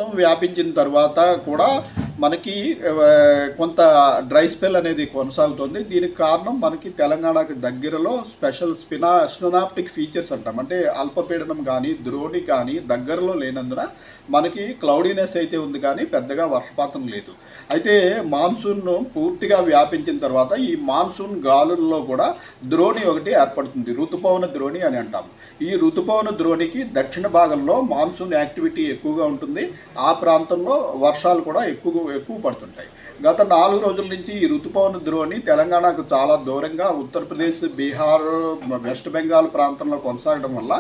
మొత్తం వ్యాపించిన తర్వాత కూడా మనకి కొంత డ్రై స్పెల్ అనేది కొనసాగుతుంది. దీనికి కారణం మనకి తెలంగాణకి దగ్గరలో స్పెషల్ సినాప్టిక్ ఫీచర్స్ అంటాం. అంటే అల్పపీడనం కానీ ద్రోణి కానీ దగ్గరలో లేనందున మనకి క్లౌడీనెస్ అయితే ఉంది కానీ పెద్దగా వర్షపాతం లేదు. అయితే మాన్సూన్ పూర్తిగా వ్యాపించిన తర్వాత ఈ మాన్సూన్ గాలుల్లో కూడా ద్రోణి ఒకటి ఏర్పడుతుంది, ఋతుపవన ద్రోణి అని అంటాం. ఈ ఋతుపవన ద్రోణికి దక్షిణ భాగంలో మాన్సూన్ యాక్టివిటీ ఎక్కువగా ఉంటుంది. ఆ ప్రాంతంలో వర్షాలు కూడా ఎక్కువ పడుతుంటాయి. గత 4 రోజుల నుంచి ఈ ఋతుపవన ద్రోణి తెలంగాణకు చాలా దూరంగా ఉత్తరప్రదేశ్, బీహార్, వెస్ట్ బెంగాల్ ప్రాంతంలో కొనసాగడం వల్ల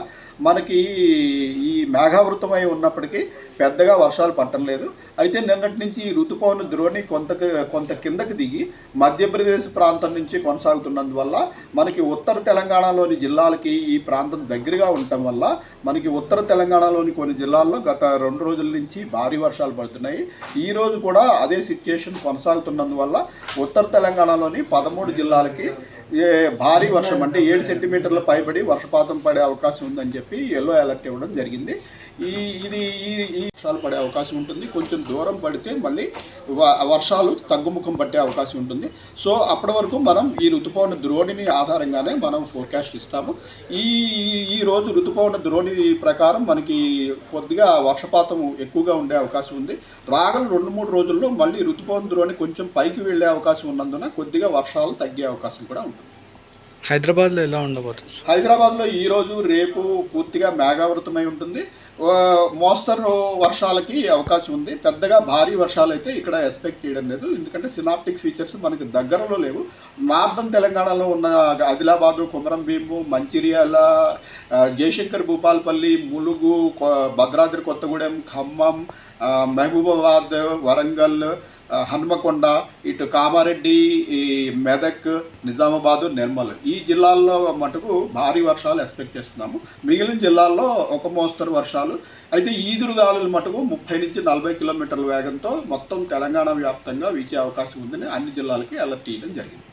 మనకి ఈ మేఘావృతమై ఉన్నప్పటికీ పెద్దగా వర్షాలు పట్టడం లేదు. అయితే నిన్నటి నుంచి ఈ ఋతుపవన ద్రోణి కొంత కిందకి దిగి మధ్యప్రదేశ్ ప్రాంతం నుంచి కొనసాగుతున్నందువల్ల మనకి ఉత్తర తెలంగాణలోని జిల్లాలకి ఈ ప్రాంతం దగ్గరగా ఉండటం వల్ల మనకి ఉత్తర తెలంగాణలోని కొన్ని జిల్లాల్లో గత 2 రోజుల నుంచి భారీ వర్షాలు పడుతున్నాయి. ఈ రోజు కూడా అదే సిచ్యుయేషన్ కొనసాగుతున్నందువల్ల ఉత్తర తెలంగాణలోని 13 జిల్లాలకి భారీ వర్షం అంటే 7 సెంటీమీటర్ల పైబడి వర్షపాతం పడే అవకాశం ఉందని చెప్పి ఎల్లో అలర్ట్ ఇవ్వడం జరిగింది. ఈ వర్షాలు పడే అవకాశం ఉంటుంది. కొంచెం దూరం పడితే మళ్ళీ వర్షాలు తగ్గుముఖం పట్టే అవకాశం ఉంటుంది. సో అప్పటి వరకు మనం ఈ ఋతుపవన ద్రోణిని ఆధారంగానే మనం ఫోర్కాస్ట్ ఇస్తాము. ఈ రోజు ఋతుపవన ద్రోణి ప్రకారం మనకి కొద్దిగా వర్షపాతం ఎక్కువగా ఉండే అవకాశం ఉంది. రాగల 2-3 రోజుల్లో మళ్ళీ ఋతుపవన ద్రోణి కొంచెం పైకి వెళ్ళే అవకాశం ఉన్నందున కొద్దిగా వర్షాలు తగ్గే అవకాశం కూడా ఉంటుంది. హైదరాబాద్లో ఎలా ఉండబోతుంది? హైదరాబాద్లో ఈరోజు రేపు పూర్తిగా మేఘావృతమై ఉంటుంది. మోస్తరు వర్షాలకి అవకాశం ఉంది. పెద్దగా భారీ వర్షాలు అయితే ఇక్కడ ఎక్స్పెక్ట్ చేయడం లేదు, ఎందుకంటే సినాప్టిక్ ఫీచర్స్ మనకి దగ్గరలో లేవు. నార్దన్ తెలంగాణలో ఉన్న ఆదిలాబాదు, కొమరం భీము, మంచిర్యాల, జయశంకర్ భూపాలపల్లి, ములుగు, భద్రాద్రి కొత్తగూడెం, ఖమ్మం, మహబూబాబాద్, వరంగల్, హన్మకొండ, ఇటు కామారెడ్డి, మెదక్, నిజామాబాదు, నిర్మల్ ఈ జిల్లాల్లో మటుకు భారీ వర్షాలు ఎక్స్పెక్ట్ చేస్తున్నాము. మిగిలిన జిల్లాల్లో ఒక మోస్తరు వర్షాలు. అయితే ఈదురుగాలులు మటుకు 30 నుంచి 40 కిలోమీటర్ల వేగంతో మొత్తం తెలంగాణ వ్యాప్తంగా వీచే అవకాశం ఉందని అన్ని జిల్లాలకి అలర్ట్ చేయడం జరిగింది.